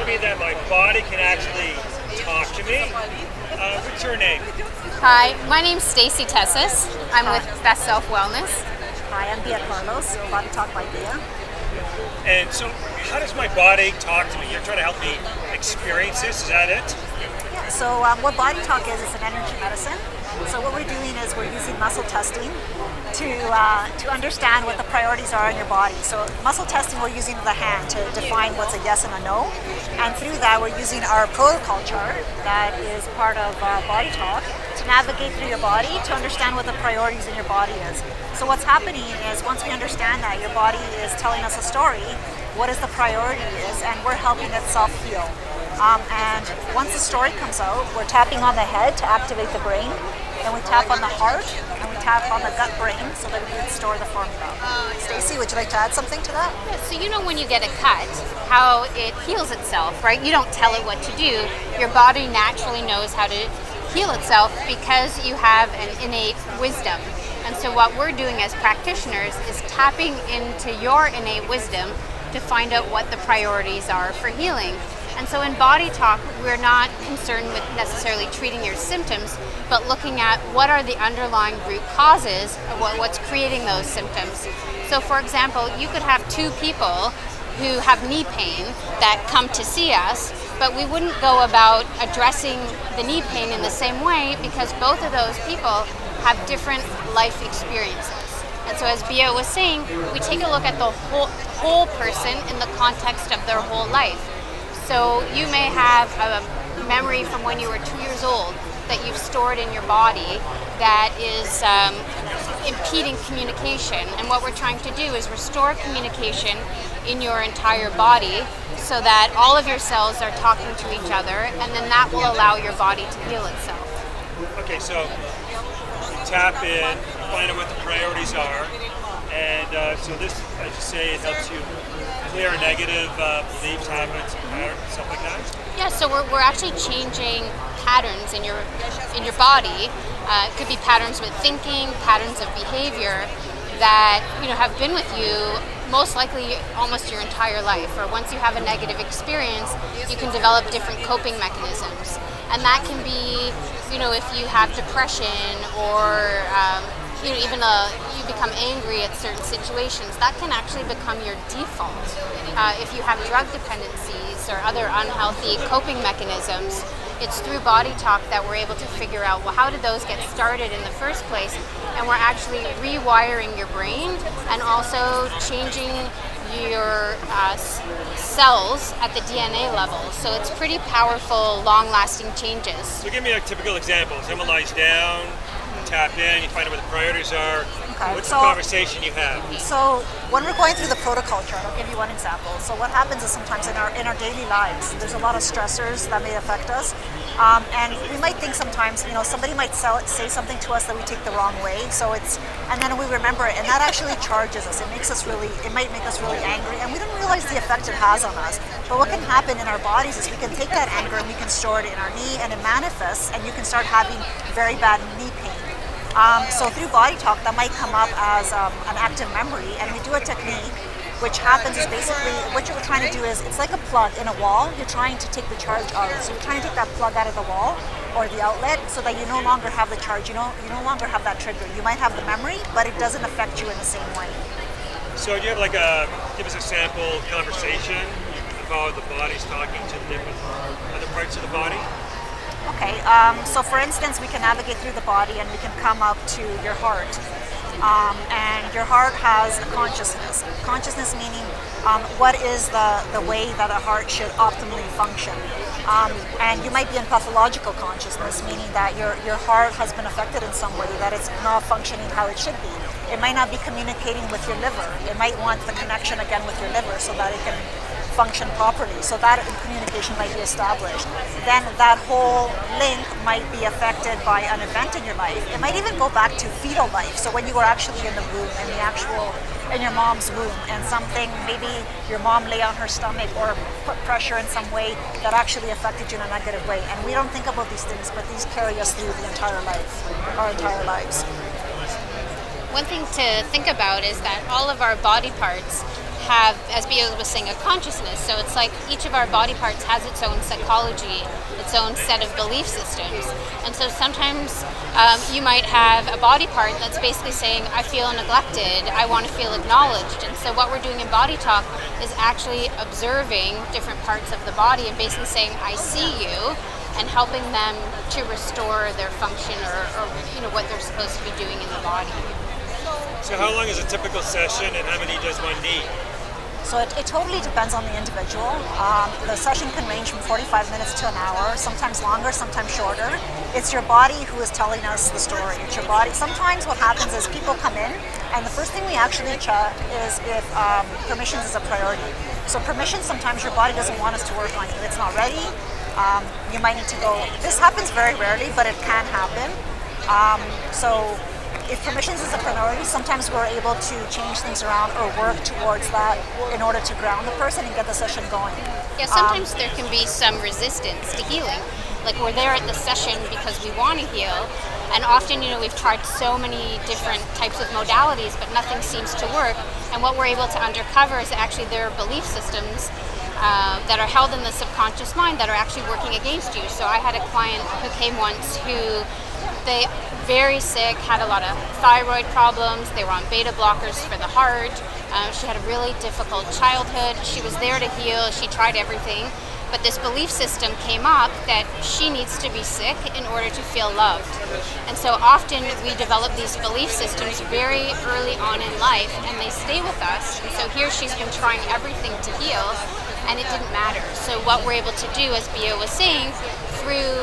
telling me that my body can actually talk to me. What's your name? Hi, my name's Stacy Tessis. I'm with Best Self Wellness. Hi, I'm Bia Carlos, BodyTalk by Bia. And so, how does my body talk to me? You're trying to help me experience this, is that it? Yeah, so what BodyTalk is an energy medicine. So what we're doing is we're using muscle testing to understand what the priorities are in your body. So muscle testing, we're using the hand to define what's a yes and a no. And through that, we're using our protocol chart that is part of BodyTalk to navigate through your body to understand what the priorities in your body is. So what's happening is once we understand that your body is telling us a story, what is the priority is, and we're helping it self-heal. And once the story comes out, we're tapping on the head to activate the brain, then we tap on the heart, and we tap on the gut brain so that we can store the formula. Stacey, would you like to add something to that? Yeah, so you know when you get a cut, how it heals itself, right? You don't tell it what to do. Your body naturally knows how to heal itself because you have an innate wisdom. And so what we're doing as practitioners is tapping into your innate wisdom to find out what the priorities are for healing. And so in BodyTalk, we're not concerned with necessarily treating your symptoms, but looking at what are the underlying root causes of what's creating those symptoms. So for example, you could have two people who have knee pain that come to see us, but we wouldn't go about addressing the knee pain in the same way because both of those people have different life experiences. And so as Bia was saying, we take a look at the whole person in the context of their whole life. So you may have a memory from when you were 2 years old that you've stored in your body that is impeding communication. And what we're trying to do is restore communication in your entire body so that all of your cells are talking to each other, and then that will allow your body to heal itself. Okay, so tap in, find out what the priorities are, and so this, as you say, it helps you clear negative beliefs, habits, patterns, stuff like that? Yeah, so we're actually changing patterns in your body. It could be patterns with thinking, patterns of behavior that have been with you most likely almost your entire life. Or once you have a negative experience, you can develop different coping mechanisms, and that can be if you have depression or even you become angry at certain situations, that can actually become your default. If you have drug dependencies or other unhealthy coping mechanisms, it's through BodyTalk that we're able to figure out, well, how did those get started in the first place? And we're actually rewiring your brain and also changing your cells at the DNA level. So it's pretty powerful, long-lasting changes. So give me a typical example. Someone lies down, tap in, you find out what the priorities are. Okay, what's the conversation you have? So when we're going through the protocol chart, I'll give you one example. So what happens is sometimes in our daily lives, there's a lot of stressors that may affect us. And we might think sometimes, somebody might say something to us that we take the wrong way. And then we remember it, and that actually charges us. It might make us really angry, and we don't realize the effect it has on us. But what can happen in our bodies is we can take that anger and we can store it in our knee, and it manifests, and you can start having very bad knee pain. So through BodyTalk, that might come up as an active memory, and we do a technique which happens is basically what you're trying to do is it's like a plug in a wall. You're trying to take the charge out. So you're trying to take that plug out of the wall or the outlet so that you no longer have the charge. You no longer have that trigger. You might have the memory, but it doesn't affect you in the same way. So do you have give us a sample conversation about the body's talking to different other parts of the body? Okay, so for instance, we can navigate through the body and we can come up to your heart. And your heart has a consciousness. Consciousness meaning what is the way that a heart should optimally function. And you might be in pathological consciousness, meaning that your heart has been affected in some way, that it's not functioning how it should be. It might not be communicating with your liver. It might want the connection again with your liver so that it can function properly, so that communication might be established. Then that whole link might be affected by an event in your life. It might even go back to fetal life, so when you were actually in the womb, in your mom's womb, and something, maybe your mom lay on her stomach or put pressure in some way that actually affected you in a negative way. And we don't think about these things, but these carry us through the entire life, our entire lives. One thing to think about is that all of our body parts have, as Bio was saying, a consciousness. So it's like each of our body parts has its own psychology, its own set of belief systems. And so sometimes you might have a body part that's basically saying, I feel neglected, I want to feel acknowledged. And so what we're doing in BodyTalk is actually observing different parts of the body and basically saying, I see you, and helping them to restore their function or what they're supposed to be doing in the body. So how long is a typical session and how many does one need? So it totally depends on the individual. The session can range from 45 minutes to an hour, sometimes longer, sometimes shorter. It's your body who is telling us the story. It's your body. Sometimes what happens is people come in and the first thing we actually check is if permissions is a priority. So permissions, sometimes your body doesn't want us to work on it. It's not ready. You might need to go. This happens very rarely, but it can happen. So if permissions is a priority, sometimes we're able to change things around or work towards that in order to ground the person and get the session going. Yeah, sometimes there can be some resistance to healing. Like we're there at the session because we want to heal, and often, we've tried so many different types of modalities, but nothing seems to work. And what we're able to uncover is actually their belief systems that are held in the subconscious mind that are actually working against you. So I had a client who came once who they very sick, had a lot of thyroid problems, they were on beta blockers for the heart, she had a really difficult childhood, she was there to heal, she tried everything, but this belief system came up that she needs to be sick in order to feel loved. And so often we develop these belief systems very early on in life and they stay with us. And so here she's been trying everything to heal and it didn't matter. So what we're able to do, as Bio was saying, through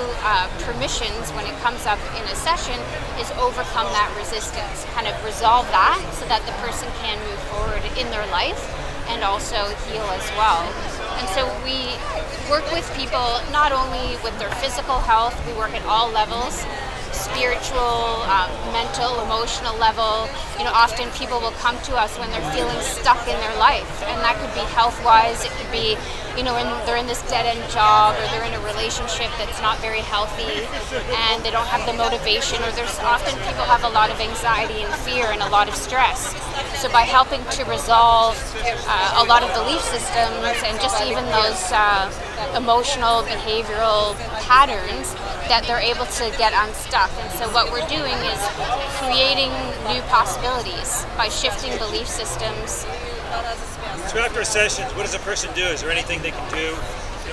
permissions when it comes up in a session is overcome that resistance, kind of resolve that so that the person can move forward in their life and also heal as well. And so we work with people not only with their physical health, we work at all levels, spiritual, mental, emotional level. Often people will come to us when they're feeling stuck in their life, and that could be health-wise, it could be, they're in this dead-end job, or they're in a relationship that's not very healthy, and they don't have the motivation, or there's often people have a lot of anxiety and fear and a lot of stress. So by helping to resolve a lot of belief systems and just even those emotional, behavioral patterns, that they're able to get unstuck. And so what we're doing is creating new possibilities by shifting belief systems. So after a session, what does a person do? Is there anything they can do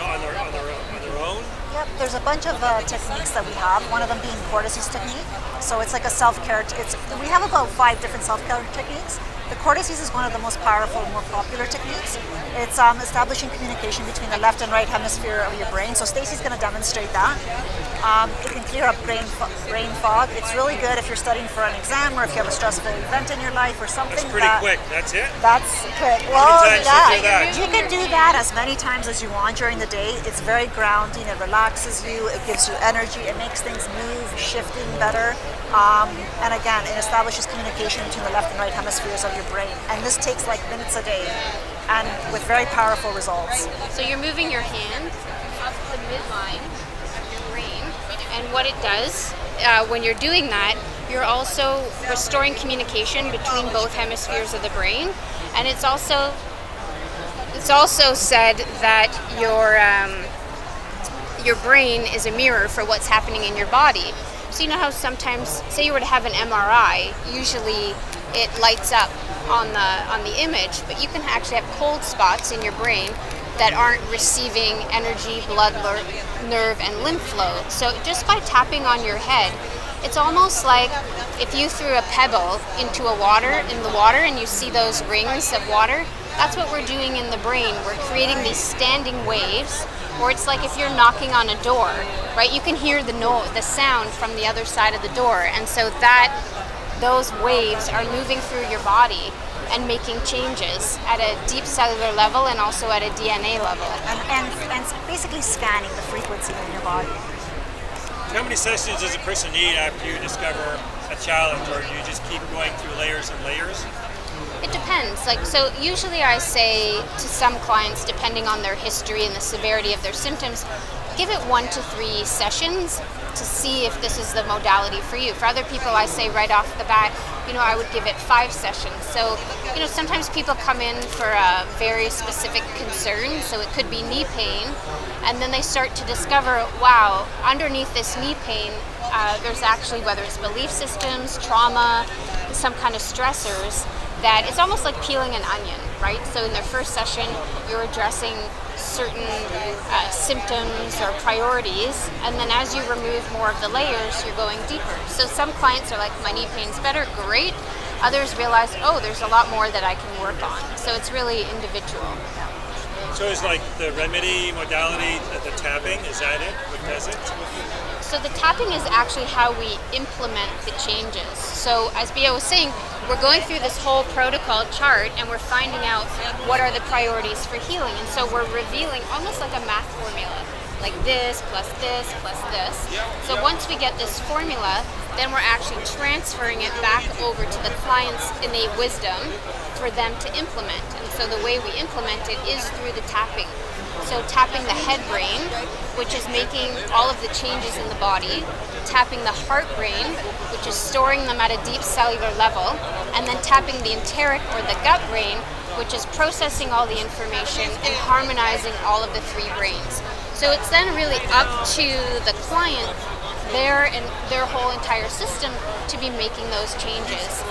on their own? Yep, there's a bunch of techniques that we have, one of them being Cordyceps technique. So it's like a self-care, we have about 5 different self-care techniques. The Cordyceps is one of the most powerful and more popular techniques. It's establishing communication between the left and right hemisphere of your brain. So Stacey's going to demonstrate that. It can clear up brain fog. It's really good if you're studying for an exam or if you have a stressful event in your life or something. That's pretty quick. That's it? That's quick. Well, how many times do you do that? You can do that as many times as you want during the day. It's very grounding. It relaxes you. It gives you energy. It makes things move, shifting better. And again, it establishes communication between the left and right hemispheres of your brain. And this takes like minutes a day and with very powerful results. So you're moving your hand up the midline of your brain, and what it does when you're doing that, you're also restoring communication between both hemispheres of the brain, and it's also said that your brain is a mirror for what's happening in your body. So you know how sometimes, say you were to have an MRI, usually it lights up on the image, but you can actually have cold spots in your brain that aren't receiving energy, blood, nerve, and lymph flow. So just by tapping on your head, it's almost like if you threw a pebble into the water and you see those rings of water, that's what we're doing in the brain. We're creating these standing waves, or it's like if you're knocking on a door, right? You can hear the sound from the other side of the door, and so those waves are moving through your body and making changes at a deep cellular level and also at a DNA level. And basically scanning the frequency in your body. How many sessions does a person need after you discover a challenge, or do you just keep going through layers and layers? It depends. Like, so usually I say to some clients, depending on their history and the severity of their symptoms, give it 1 to 3 sessions to see if this is the modality for you. For other people, I say right off the bat, I would give it 5 sessions. So, sometimes people come in for a very specific concern. So it could be knee pain, and then they start to discover, wow, underneath this knee pain, there's actually, whether it's belief systems, trauma, some kind of stressors, that it's almost like peeling an onion, right? So in their first session, you're addressing certain symptoms or priorities, and then as you remove more of the layers, you're going deeper. So some clients are like, my knee pain's better, great. Others realize, oh, there's a lot more that I can work on. So it's really individual. So is like the remedy modality, the tapping, is that it? What does it? So the tapping is actually how we implement the changes. So as Bia was saying, we're going through this whole protocol chart and we're finding out what are the priorities for healing. And so we're revealing almost like a math formula, like this plus this plus this. So once we get this formula, then we're actually transferring it back over to the client's innate wisdom for them to implement. And so the way we implement it is through the tapping. So tapping the head brain, which is making all of the changes in the body, tapping the heart brain, which is storing them at a deep cellular level, and then tapping the enteric or the gut brain, which is processing all the information and harmonizing all of the 3 brains. So it's then really up to the client, their whole entire system, to be making those changes.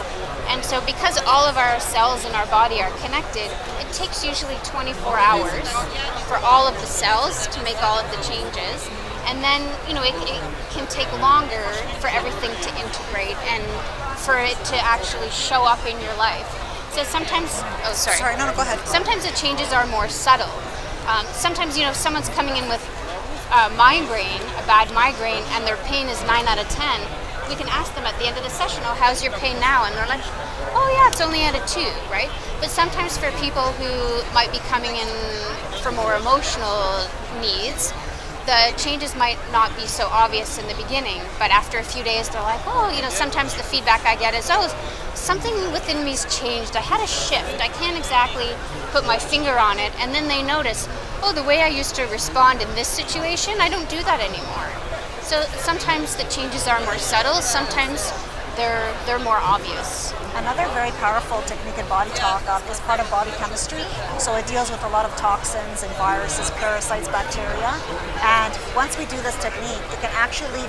And so because all of our cells in our body are connected, it takes usually 24 hours for all of the cells to make all of the changes. And then, it can take longer for everything to integrate and for it to actually show up in your life. So sometimes, Sorry, no, go ahead. Sometimes the changes are more subtle. Sometimes, if someone's coming in with migraine, a bad migraine, and their pain is 9 out of 10, we can ask them at the end of the session, oh, how's your pain now? And they're like, oh yeah, it's only at a 2, right? But sometimes for people who might be coming in for more emotional needs, the changes might not be so obvious in the beginning, but after a few days they're like, oh, sometimes the feedback I get is, oh, something within me's changed. I had a shift. I can't exactly put my finger on it. And then they notice, oh, the way I used to respond in this situation, I don't do that anymore. So sometimes the changes are more subtle, sometimes they're more obvious. Another very powerful technique in BodyTalk is part of body chemistry. So it deals with a lot of toxins and viruses, parasites, bacteria. And once we do this technique, it can actually